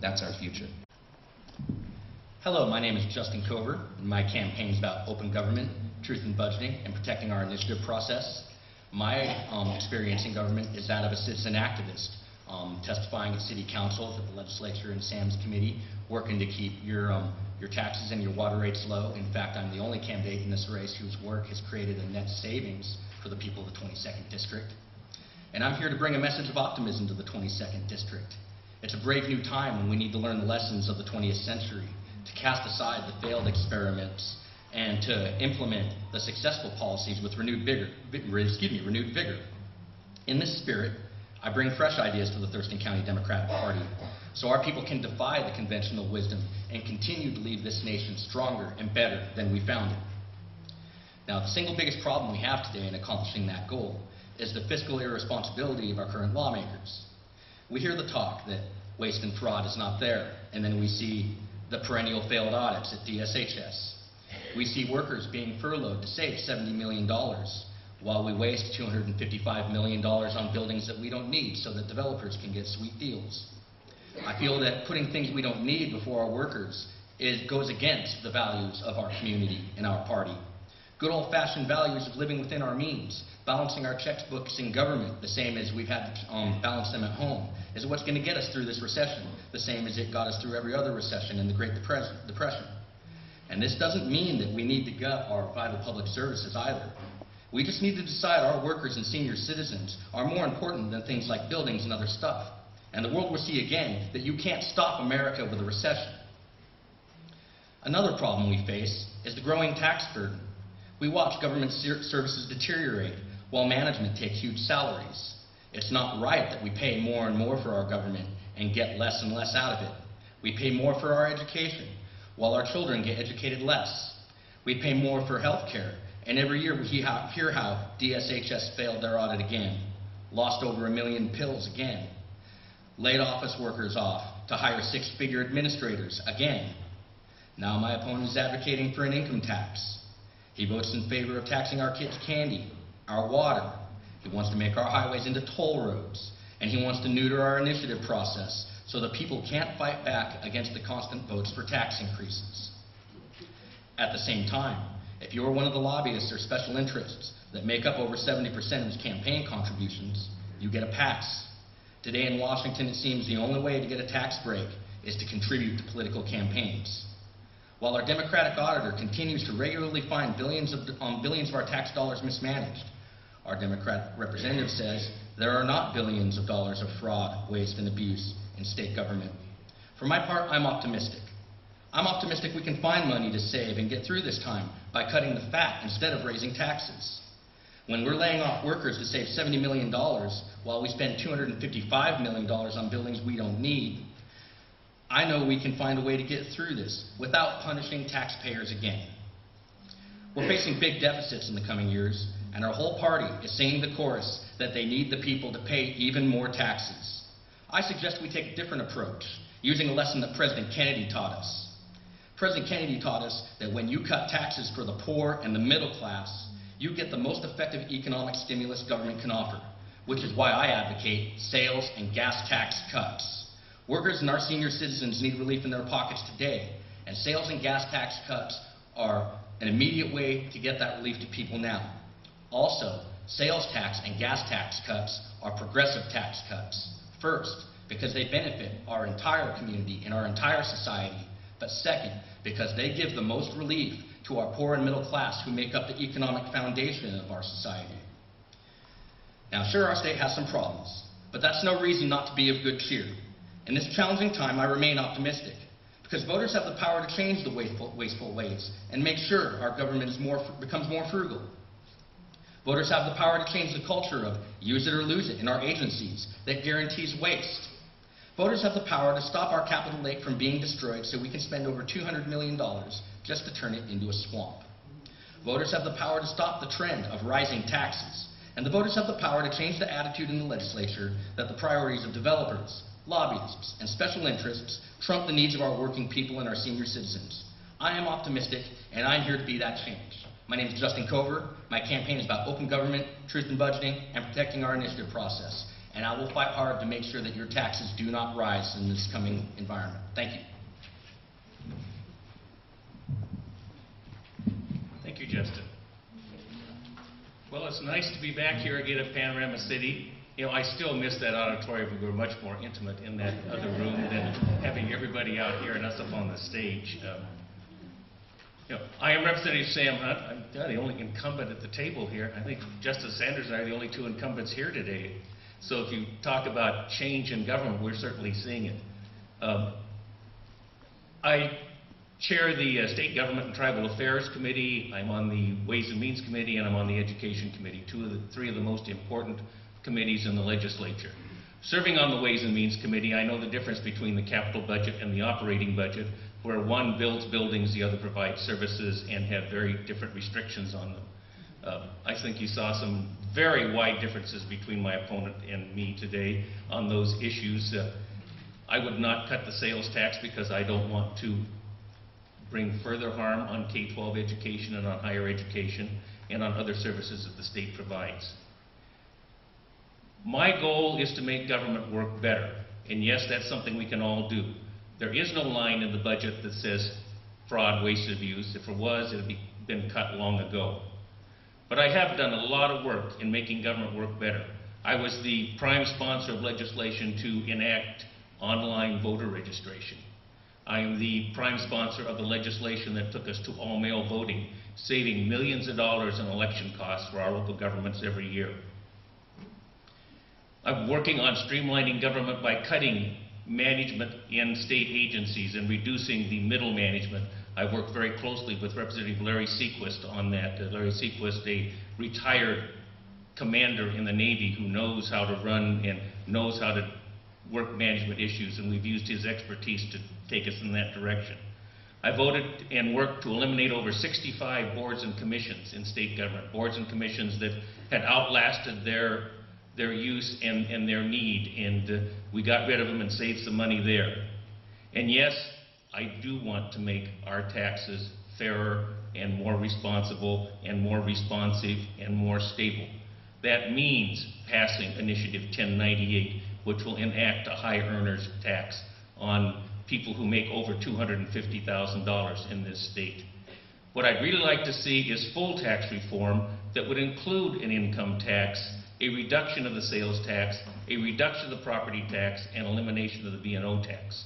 That's our future. Hello, my name is Justin Kover, and my campaign is about open government, truth in budgeting, and protecting our initiative process. My experience in government is that of a citizen activist, testifying at city councils, at the legislature, and Sam's committee, working to keep your taxes and your water rates low. In fact, I'm the only candidate in this race whose work has created a net savings for the people of the 22nd District. And I'm here to bring a message of optimism to the 22nd District. It's a brave new time when we need to learn the lessons of the 20th century, to cast aside the failed experiments, and to implement the successful policies with renewed vigor. In this spirit, I bring fresh ideas to the Thurston County Democratic Party, so our people can defy the conventional wisdom and continue to leave this nation stronger and better than we found it. Now, the single biggest problem we have today in accomplishing that goal is the fiscal irresponsibility of our current lawmakers. We hear the talk that waste and fraud is not there, and then we see the perennial failed audits at DSHS. We see workers being furloughed to save $70 million, while we waste $255 million on buildings that we don't need so that developers can get sweet deals. I feel that putting things we don't need before our workers goes against the values of our community and our party. Good old-fashioned values of living within our means, balancing our checkbooks in government the same as we've had to balance them at home, is what's going to get us through this recession, the same as it got us through every other recession in the Great Depression. And this doesn't mean that we need to gut our vital public services either. We just need to decide our workers and senior citizens are more important than things like buildings and other stuff. And the world will see again that you can't stop America with a recession. Another problem we face is the growing tax burden. We watch government services deteriorate while management takes huge salaries. It's not right that we pay more and more for our government and get less and less out of it. We pay more for our education while our children get educated less. We pay more for health care, and every year we hear how DSHS failed their audit again, lost over 1 million pills again, laid office workers off to hire 6-figure administrators again. Now my opponent is advocating for an income tax. He votes in favor of taxing our kids' candy, our water. He wants to make our highways into toll roads, and he wants to neuter our initiative process so that people can't fight back against the constant votes for tax increases. At the same time, if you're one of the lobbyists or special interests that make up over 70% of his campaign contributions, you get a pass. Today in Washington, it seems the only way to get a tax break is to contribute to political campaigns. While our Democratic auditor continues to regularly find billions of our tax dollars mismanaged, our Democrat representative says there are not billions of dollars of fraud, waste, and abuse in state government. For my part, I'm optimistic. I'm optimistic we can find money to save and get through this time by cutting the fat instead of raising taxes. When we're laying off workers to save $70 million while we spend $255 million on buildings we don't need, I know we can find a way to get through this without punishing taxpayers again. We're facing big deficits in the coming years, and our whole party is singing the chorus that they need the people to pay even more taxes. I suggest we take a different approach, using a lesson that President Kennedy taught us. President Kennedy taught us that when you cut taxes for the poor and the middle class, you get the most effective economic stimulus government can offer, which is why I advocate sales and gas tax cuts. Workers and our senior citizens need relief in their pockets today, and sales and gas tax cuts are an immediate way to get that relief to people now. Also, sales tax and gas tax cuts are progressive tax cuts. First, because they benefit our entire community and our entire society, but second, because they give the most relief to our poor and middle class who make up the economic foundation of our society. Now, sure, our state has some problems, but that's no reason not to be of good cheer. In this challenging time, I remain optimistic, because voters have the power to change the wasteful ways and make sure our government becomes more frugal. Voters have the power to change the culture of use it or lose it in our agencies that guarantees waste. Voters have the power to stop our Capitol Lake from being destroyed so we can spend over $200 million just to turn it into a swamp. Voters have the power to stop the trend of rising taxes, and the voters have the power to change the attitude in the legislature that the priorities of developers, lobbyists, and special interests trump the needs of our working people and our senior citizens. I am optimistic, and I'm here to be that change. My name is Justin Kover. My campaign is about open government, truth in budgeting, and protecting our initiative process. and I will fight hard to make sure that your taxes do not rise in this coming environment. Thank you. Thank you, Justin. Well, it's nice to be back here again at Panorama City. You know, I still miss that auditorium. We were much more intimate in that other room than having everybody out here and us up on the stage. You know, I am Representative Sam Hunt. I'm the only incumbent at the table here. I think Justice Sanders and I are the only two incumbents here today. So if you talk about change in government, we're certainly seeing it. I chair the State Government and Tribal Affairs Committee. I'm on the Ways and Means Committee, and I'm on the Education Committee, three of the most important committees in the legislature. Serving on the Ways and Means Committee, I know the difference between the capital budget and the operating budget, where one builds buildings, the other provides services, and have very different restrictions on them. I think you saw some very wide differences between my opponent and me today on those issues. I would not cut the sales tax because I don't want to bring further harm on K-12 education and on higher education and on other services that the state provides. My goal is to make government work better, and yes, that's something we can all do. There is no line in the budget that says fraud, waste, and abuse. If there was, it would have been cut long ago. But I have done a lot of work in making government work better. I was the prime sponsor of legislation to enact online voter registration. I am the prime sponsor of the legislation that took us to all-mail voting, saving millions of dollars in election costs for our local governments every year. I'm working on streamlining government by cutting management in state agencies and reducing the middle management. I worked very closely with Representative Larry Sequist on that. Larry Sequist, a retired commander in the Navy who knows how to run and knows how to work management issues, and we've used his expertise to take us in that direction. I voted and worked to eliminate over 65 boards and commissions in state government, boards and commissions that had outlasted their use and their need, and we got rid of them and saved some money there. And yes, I do want to make our taxes fairer and more responsible and more responsive and more stable. That means passing Initiative 1098, which will enact a high earners tax on people who make over $250,000 in this state. What I'd really like to see is full tax reform that would include an income tax, a reduction of the sales tax, a reduction of the property tax, and elimination of the B&O tax.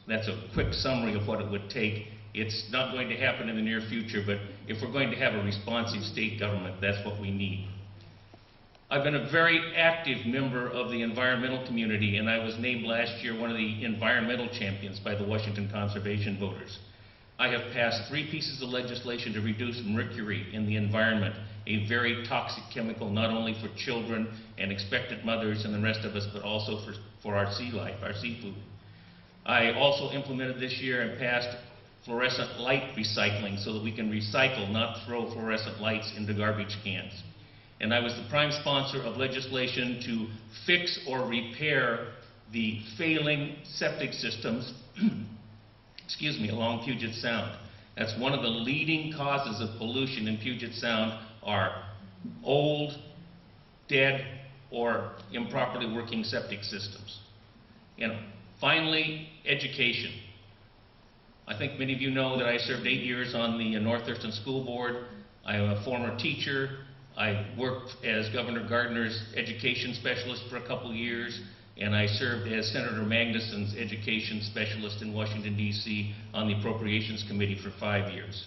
That's a quick summary of what it would take. It's not going to happen in the near future, but if we're going to have a responsive state government, that's what we need. I've been a very active member of the environmental community, and I was named last year one of the environmental champions by the Washington Conservation voters. I have passed 3 pieces of legislation to reduce mercury in the environment, a very toxic chemical not only for children and expectant mothers and the rest of us, but also for our sea life, our seafood. I also implemented this year and passed fluorescent light recycling so that we can recycle, not throw fluorescent lights into garbage cans. And I was the prime sponsor of legislation to fix or repair the failing septic systems excuse me, along Puget Sound. That's one of the leading causes of pollution in Puget Sound are old, dead, or improperly working septic systems. And finally, education. I think many of you know that I served 8 years on the North Thurston School Board. I am a former teacher. I worked as Governor Gardner's education specialist for a couple years, and I served as Senator Magnuson's education specialist in Washington, D.C. on the Appropriations Committee for 5 years.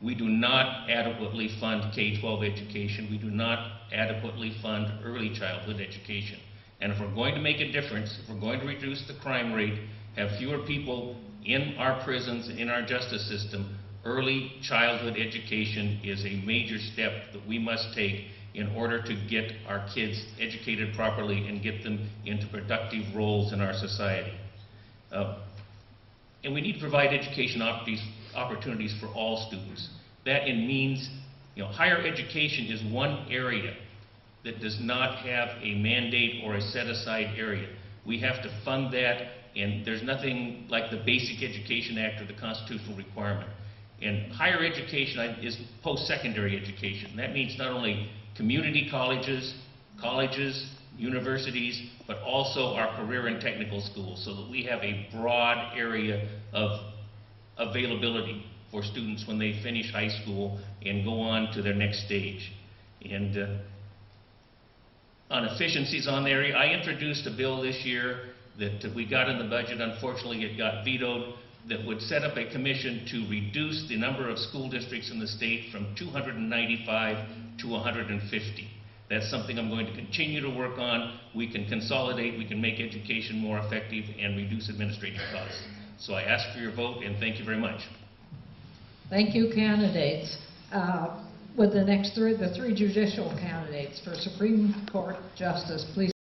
We do not adequately fund K-12 education. We do not adequately fund early childhood education. And if we're going to make a difference, if we're going to reduce the crime rate, have fewer people in our prisons, in our justice system, early childhood education is a major step that we must take in order to get our kids educated properly and get them into productive roles in our society. And we need to provide education opportunities for all students. That means, higher education is one area that does not have a mandate or a set-aside area. We have to fund that, and there's nothing like the Basic Education Act or the constitutional requirement. And higher education is post-secondary education. That means not only community colleges, universities, but also our career and technical schools, so that we have a broad area of availability for students when they finish high school and go on to their next stage. And on efficiencies on there, I introduced a bill this year that we got in the budget. Unfortunately, it got vetoed, that would set up a commission to reduce the number of school districts in the state from 295 to 150. That's something I'm going to continue to work on. We can consolidate, we can make education more effective and reduce administrative costs. So I ask for your vote, and thank you very much. Thank you, candidates. With the next the three judicial candidates for Supreme Court Justice, please